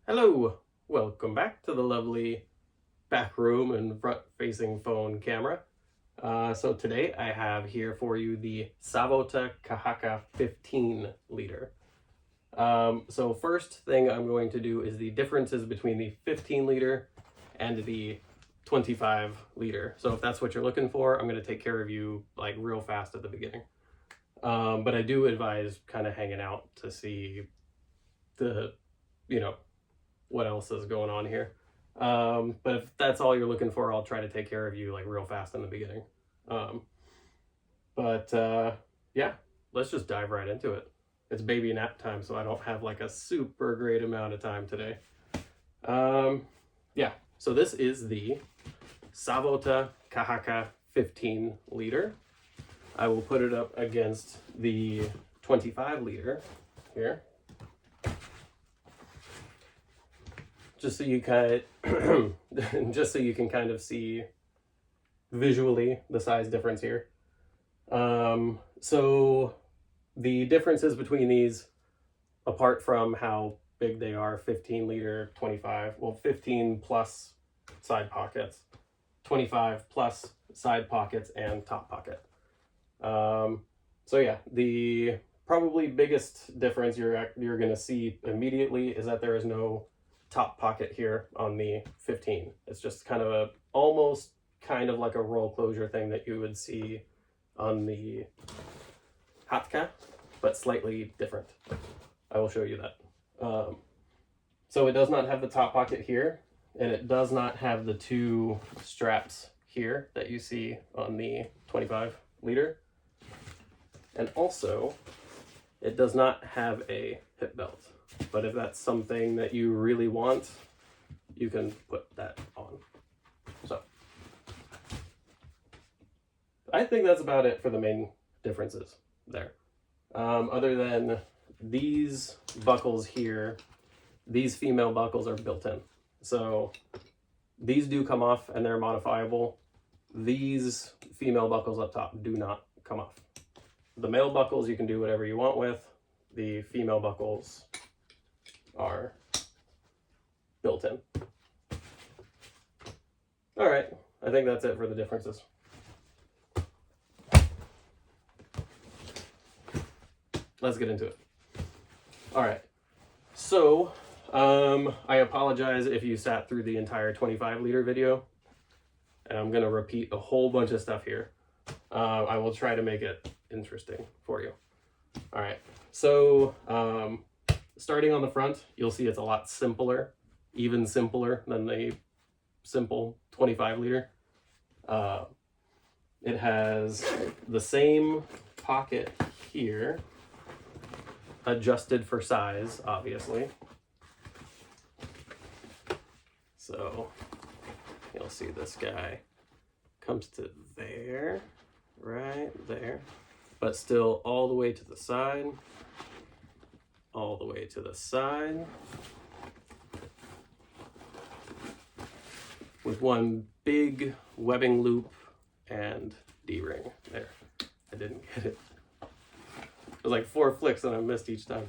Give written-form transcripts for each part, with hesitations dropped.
Hello, welcome back to the lovely back room and front-facing phone camera. So today I have here for you the Savotta Kahakka 15 liter. So first thing I'm going to do is the differences between the 15 liter and the 25 liter. So if that's what you're looking for, I'm going to take care of you like real fast at the beginning. But I do advise kind of hanging out to see the, what else is going on here. But if that's all you're looking for, I'll try to take care of you like real fast in the beginning. Yeah, let's just dive right into it. It's baby nap time, so I don't have like a super great amount of time today. Yeah, so this is the Savotta Kahakka 15 liter. I will put it up against the 25 liter here. Just so you can kind of see visually the size difference here. So the differences between these, apart from how big they are, 15 liter, 25, well, 15 plus side pockets, 25 plus side pockets and top pocket. So yeah, the probably biggest difference you're going to see immediately is that there is no top pocket here on the 15. It's just kind of almost kind of like a roll closure thing that you would see on the Kahakka, but slightly different. I will show you that. So it does not have the top pocket here, and it does not have the two straps here that you see on the 25 liter. And also, it does not have a hip belt. But if that's something that you really want, you can put that on. So I think that's about it for the main differences there. Other than these buckles here, these female buckles are built in. So these do come off and they're modifiable. These female buckles up top do not come off. The male buckles you can do whatever you want with. The female buckles are built in. All right, I think that's it for the differences. Let's get into it. All right, so I apologize if you sat through the entire 25 liter video, and I'm gonna repeat a whole bunch of stuff here. I will try to make it interesting for you. All right, so starting on the front, you'll see it's a lot simpler, even simpler than the simple 25 liter. It has the same pocket here, adjusted for size, obviously. So you'll see this guy comes to there, right there, but still all the way to the side. All the way to the side with one big webbing loop and D-ring there. I didn't get it. It was like 4 flicks and I missed each time.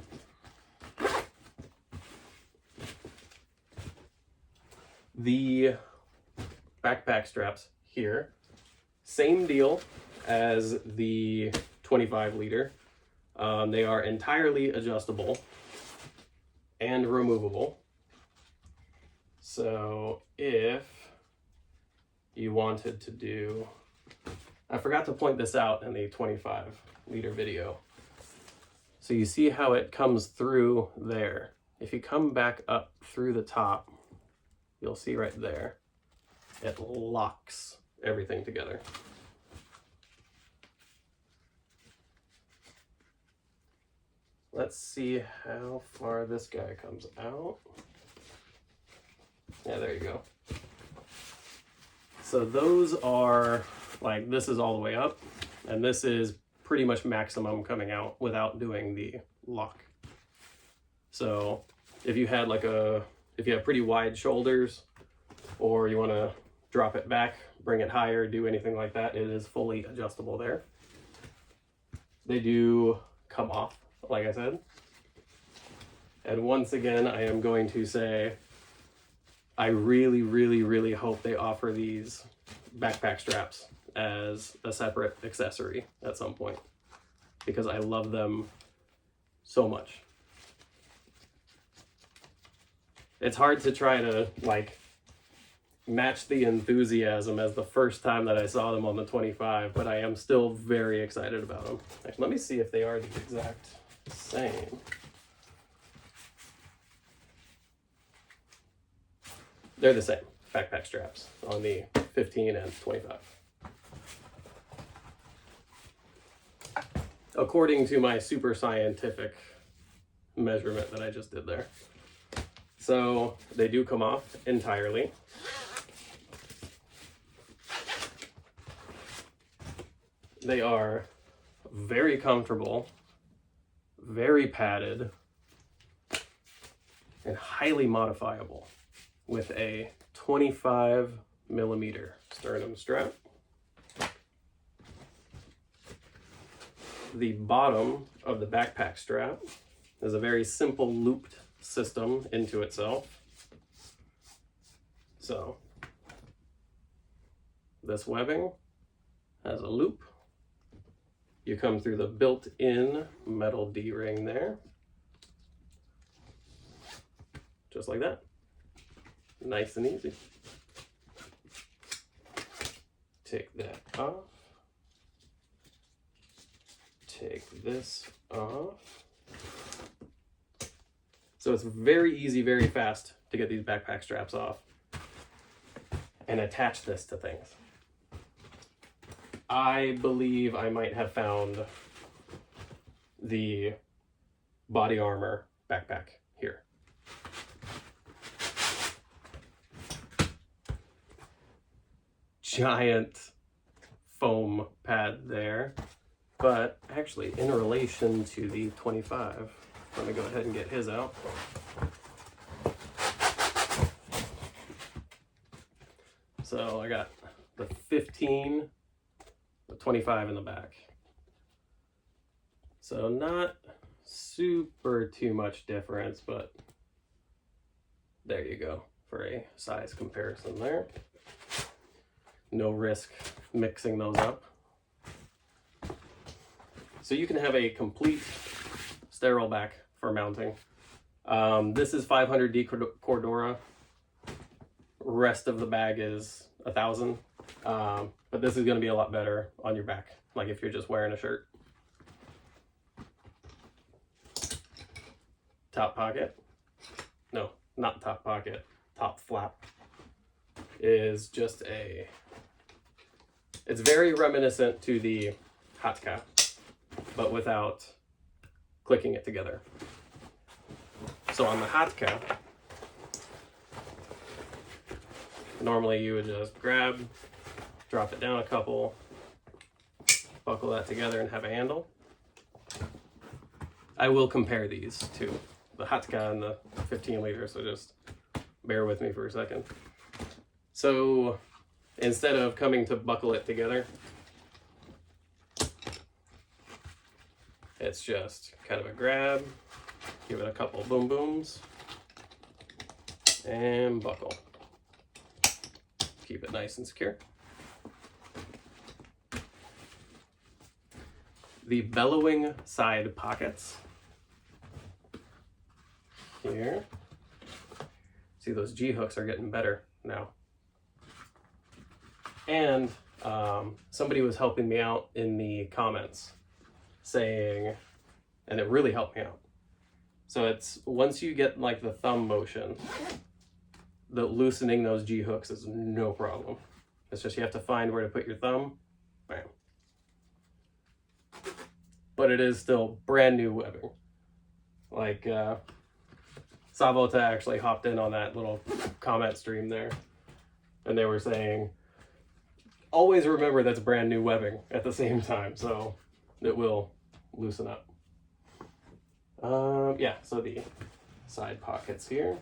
The backpack straps here, same deal as the 25 liter. They are entirely adjustable and removable. So if you wanted to do, I forgot to point this out in the 25 liter video. So you see how it comes through there. If you come back up through the top, you'll see right there, it locks everything together. Let's see how far this guy comes out. Yeah, there you go. So those are like, this is all the way up, and this is pretty much maximum coming out without doing the lock. So if you had if you have pretty wide shoulders, or you want to drop it back, bring it higher, do anything like that, it is fully adjustable there. They do come off, like I said. And once again, I am going to say, I really, really, really hope they offer these backpack straps as a separate accessory at some point, because I love them so much. It's hard to try to like match the enthusiasm as the first time that I saw them on the 25, but I am still very excited about them. Actually, let me see if they are the exact same. They're the same backpack straps on the 15 and 25. According to my super scientific measurement that I just did there. So they do come off entirely. They are very comfortable, very padded, and highly modifiable with a 25mm sternum strap. The bottom of the backpack strap is a very simple looped system into itself. So this webbing has a loop. You come through the built-in metal D-ring there. Just like that. Nice and easy. Take that off. Take this off. So it's very easy, very fast to get these backpack straps off and attach this to things. I believe I might have found the body armor backpack here. Giant foam pad there, but actually in relation to the 25, let me go ahead and get his out. So I got the 15, the 25 in the back. So not super too much difference, but there you go for a size comparison there. No risk mixing those up. So you can have a complete sterile back for mounting. This is 500D Cordura. Rest of the bag is 1,000. But this is going to be a lot better on your back, like if you're just wearing a shirt. Top pocket. No, not top pocket. Top flap is just a... It's very reminiscent to the Kahakka, but without clicking it together. So on the Kahakka, normally you would just grab, drop it down a couple, buckle that together and have a handle. I will compare these to the Kahakka and the 15 liter, so just bear with me for a second. So instead of coming to buckle it together, it's just kind of a grab, give it a couple boom booms, and buckle. Keep it nice and secure. The bellowing side pockets here. See, those G hooks are getting better now. And somebody was helping me out in the comments saying, and it really helped me out. So it's once you get like the thumb motion, the loosening those G hooks is no problem. It's just you have to find where to put your thumb. Bam. But it is still brand new webbing. Like Savotta actually hopped in on that little comment stream there, and they were saying, always remember that's brand new webbing at the same time, so it will loosen up. Yeah, so the side pockets here.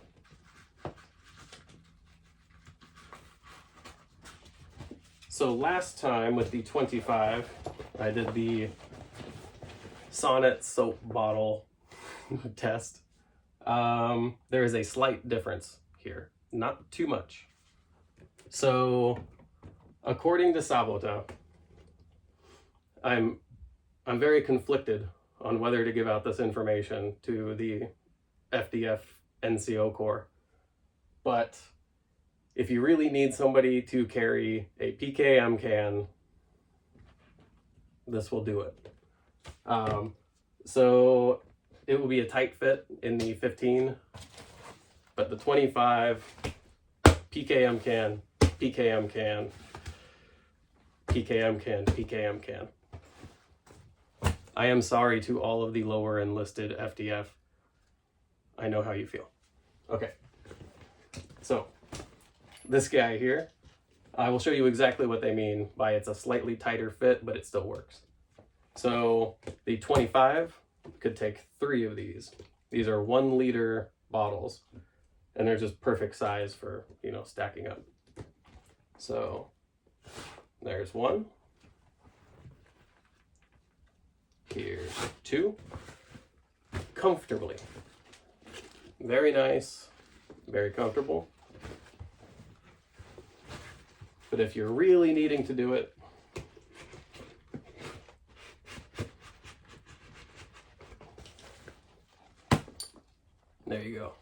So last time with the 25, I did the Sonnet soap bottle test. There is a slight difference here, not too much. So according to Savotta, I'm very conflicted on whether to give out this information to the FDF NCO Corps. But if you really need somebody to carry a PKM can, this will do it. So it will be a tight fit in the 15, but the 25 PKM can, PKM can, PKM can, PKM can. I am sorry to all of the lower enlisted FDF. I know how you feel. Okay. So this guy here, I will show you exactly what they mean by it's a slightly tighter fit, but it still works. So the 25 could take 3 of these. These are 1 liter bottles, and they're just perfect size for, you know, stacking up. So there's 1. Here's 2. Comfortably. Very nice, very comfortable. But if you're really needing to do it, there you go.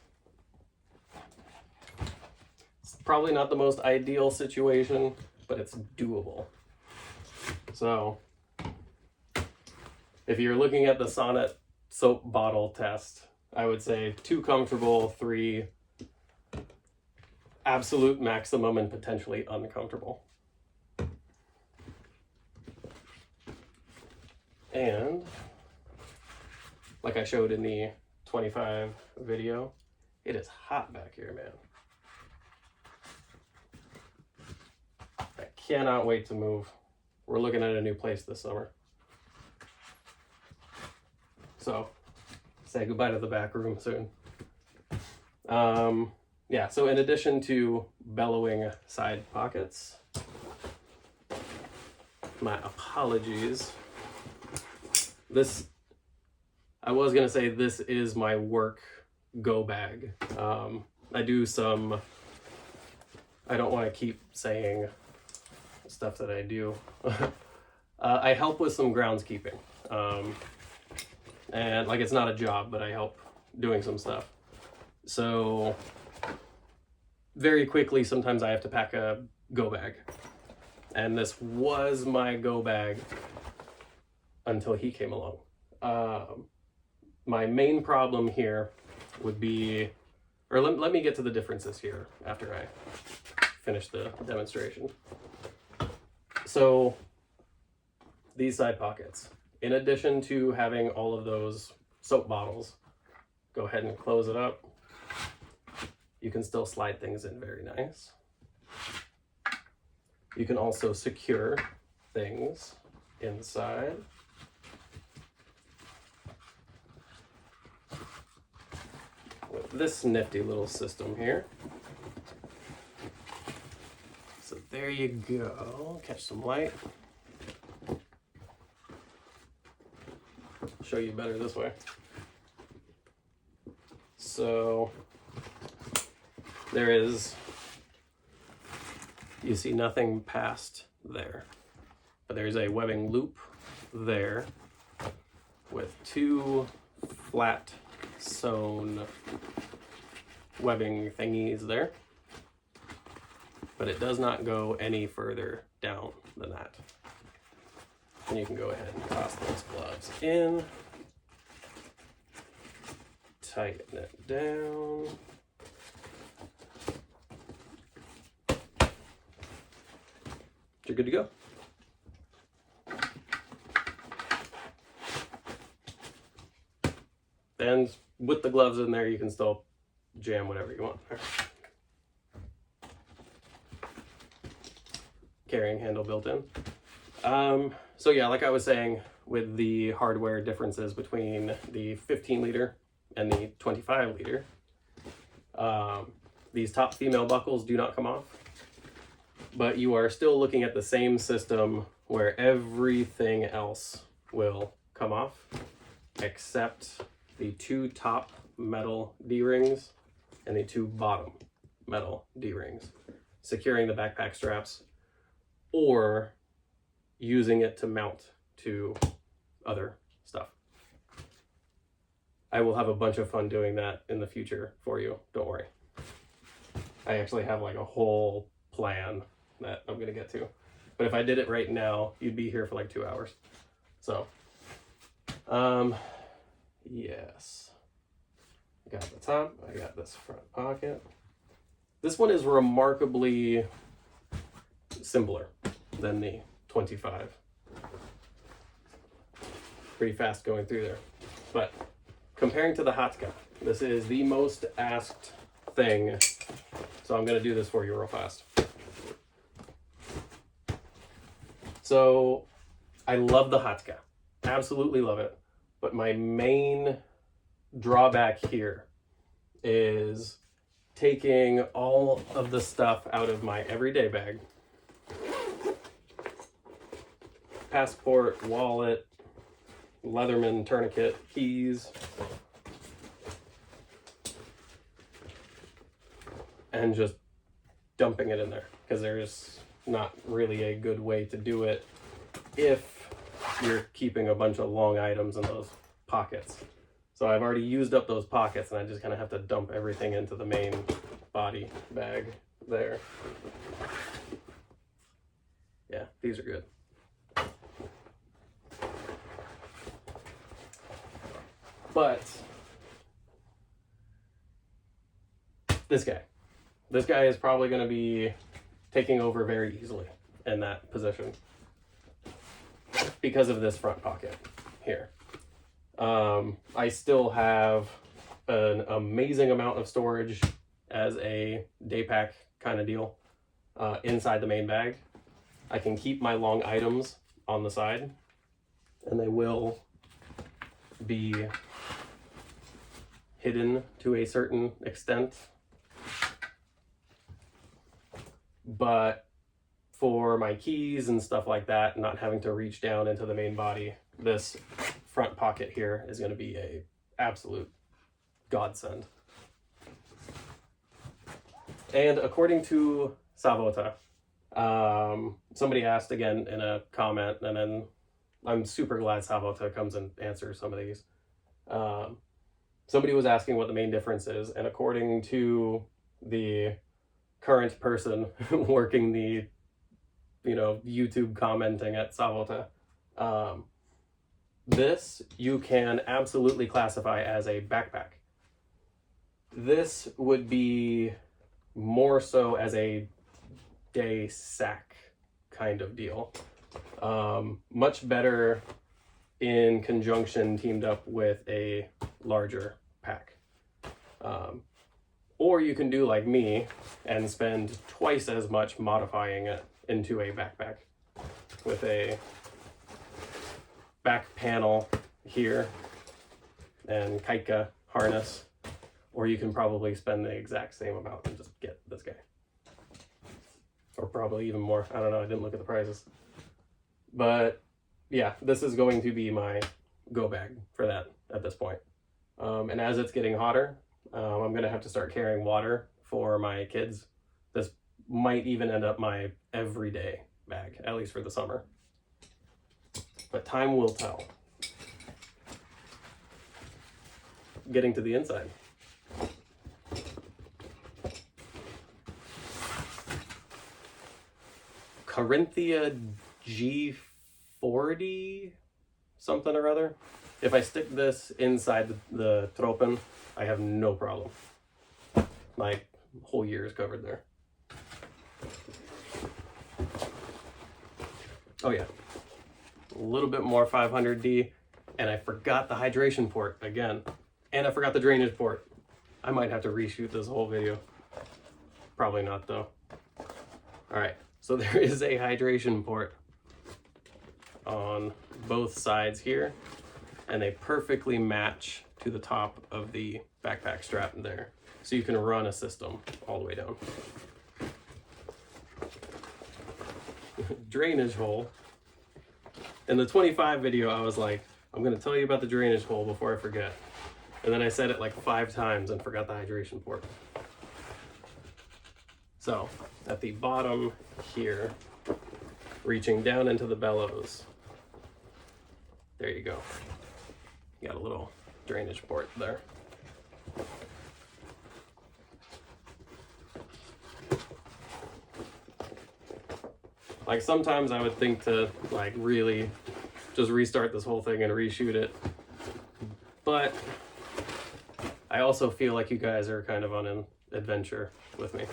It's probably not the most ideal situation, but it's doable. So if you're looking at the Sonnet soap bottle test, I would say 2 comfortable, 3 absolute maximum, and potentially uncomfortable. And like I showed in the 25 video, it is hot back here, man. I cannot wait to move. We're looking at a new place this summer. So say goodbye to the back room soon. Yeah, so in addition to bellowing side pockets, my apologies. This, I was gonna say this is my work go bag. I do some, I don't wanna keep saying stuff that I do. I help with some groundskeeping. And like, it's not a job, but I help doing some stuff. So very quickly, sometimes I have to pack a go bag. And this was my go bag until he came along. My main problem here would be, or let me get to the differences here after I finish the demonstration. So these side pockets, in addition to having all of those soap bottles, go ahead and close it up. You can still slide things in very nice. You can also secure things inside. With this nifty little system here. So there you go. Catch some light. Show you better this way. So there is, you see nothing past there, but there's a webbing loop there with 2 flat sewn webbing thingies there, but it does not go any further down than that. And you can go ahead and toss those gloves in, tighten it down. You're good to go. And with the gloves in there, you can still jam whatever you want. Carrying handle built in. So yeah, like I was saying, with the hardware differences between the 15 liter and the 25 liter, these top female buckles do not come off, but you are still looking at the same system where everything else will come off except the 2 top metal D-rings and the 2 bottom metal D-rings, securing the backpack straps or using it to mount to other stuff. I will have a bunch of fun doing that in the future for you, don't worry. I actually have like a whole plan that I'm gonna get to. But if I did it right now, you'd be here for like 2 hours. So, yes. I got the top, I got this front pocket. This one is remarkably simpler than the 25. Pretty fast going through there. But comparing to the Kahakka, this is the most asked thing. So I'm gonna do this for you real fast. So I love the Kahakka, absolutely love it. But my main drawback here is taking all of the stuff out of my everyday bag. Passport, wallet, Leatherman tourniquet, keys, and just dumping it in there, because there's not really a good way to do it if you're keeping a bunch of long items in those pockets. So I've already used up those pockets, and I just kind of have to dump everything into the main body bag there. Yeah, these are good. But this guy is probably going to be taking over very easily in that position because of this front pocket here. I still have an amazing amount of storage as a day pack kind of deal inside the main bag. I can keep my long items on the side, and they will be hidden to a certain extent. But for my keys and stuff like that, not having to reach down into the main body, this front pocket here is going to be a absolute godsend. And according to Savotta, somebody asked again in a comment, and then I'm super glad Savotta comes and answers some of these. Somebody was asking what the main difference is, and according to the current person working the, YouTube commenting at Savotta, this you can absolutely classify as a backpack. This would be more so as a day sack kind of deal. Much better in conjunction teamed up with a larger pack. Or you can do like me and spend twice as much modifying it into a backpack with a back panel here and Kahakka harness. Or you can probably spend the exact same amount and just get this guy. Or probably even more. I don't know, I didn't look at the prices. But yeah, this is going to be my go bag for that at this point. And as it's getting hotter, I'm going to have to start carrying water for my kids. This might even end up my everyday bag, at least for the summer. But time will tell. Getting to the inside. Corinthia G40 something or other. If I stick this inside the tropen, I have no problem. My whole year is covered there. Oh yeah, a little bit more 500D, and I forgot the hydration port again, and I forgot the drainage port. I might have to reshoot this whole video. Probably not though. All right, so there is a hydration port on both sides here, and they perfectly match to the top of the backpack strap in there. So you can run a system all the way down. Drainage hole. In the 25 video, I was like, I'm gonna tell you about the drainage hole before I forget. And then I said it like 5 times and forgot the hydration port. So at the bottom here, reaching down into the bellows, there you go. You got a little drainage port there. Like sometimes I would think to like really just restart this whole thing and reshoot it. But I also feel like you guys are kind of on an adventure with me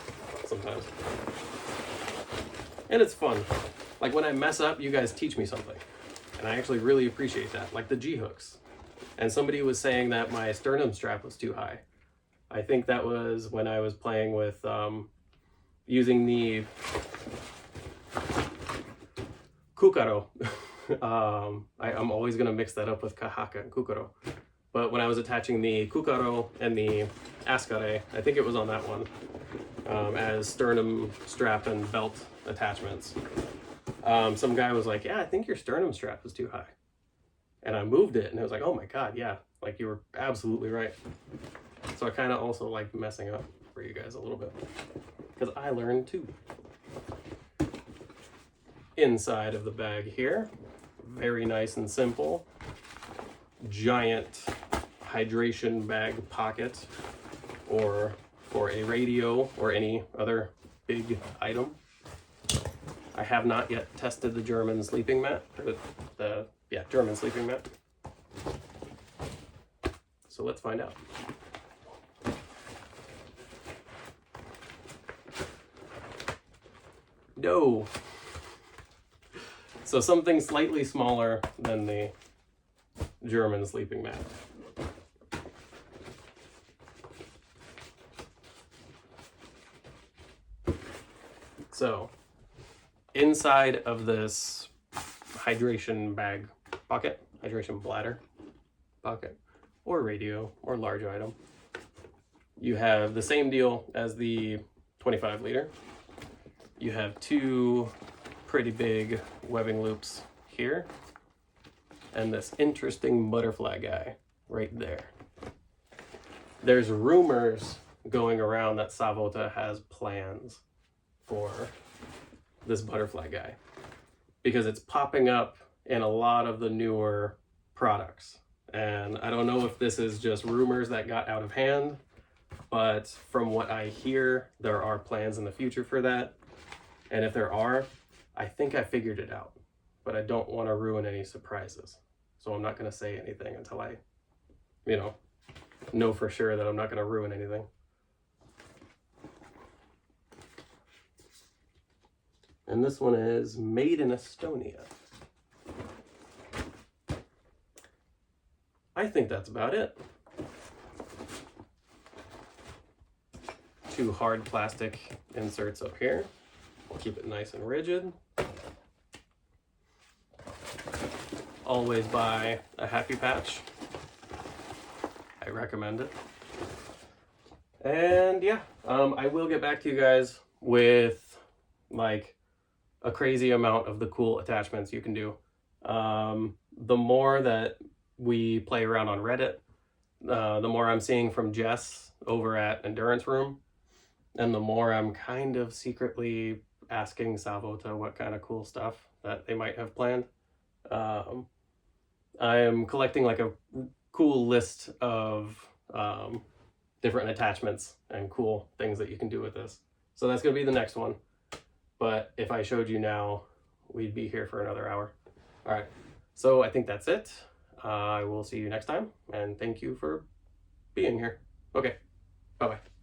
sometimes. And it's fun. Like when I mess up, you guys teach me something. And I actually really appreciate that. Like the G-hooks. And somebody was saying that my sternum strap was too high. I think that was when I was playing with using the Kukaro. I'm always going to mix that up with Kahakka and Kukaro. But when I was attaching the Kukaro and the Ascare, I think it was on that one, as sternum strap and belt attachments, some guy was like, yeah, I think your sternum strap is too high. And I moved it and it was like, oh my God, yeah, like you were absolutely right. So I kind of also like messing up for you guys a little bit because I learned too. Inside of the bag here, very nice and simple, giant hydration bag pocket, or for a radio or any other big item. I have not yet tested the German sleeping mat, or the German sleeping mat. So let's find out. No. So something slightly smaller than the German sleeping mat. So inside of this hydration bag pocket, hydration bladder pocket, or radio, or large item, you have the same deal as the 25 liter. You have 2 pretty big webbing loops here, and this interesting butterfly guy right there. There's rumors going around that Savotta has plans for this butterfly guy because it's popping up in a lot of the newer products. And I don't know if this is just rumors that got out of hand, but from what I hear, there are plans in the future for that. And if there are, I think I figured it out, but I don't want to ruin any surprises. So I'm not going to say anything until I, know for sure that I'm not going to ruin anything. And this one is made in Estonia. I think that's about it. 2 hard plastic inserts up here. Keep it nice and rigid. Always buy a Happy Patch. I recommend it. And yeah, I will get back to you guys with like a crazy amount of the cool attachments you can do. The more that we play around on Reddit, the more I'm seeing from Jess over at Endurance Room, and the more I'm kind of secretly asking Savotta what kind of cool stuff that they might have planned. I am collecting like a cool list of different attachments and cool things that you can do with this. So that's going to be the next one. But if I showed you now, we'd be here for another hour. All right. So I think that's it. I will see you next time. And thank you for being here. Okay. Bye-bye.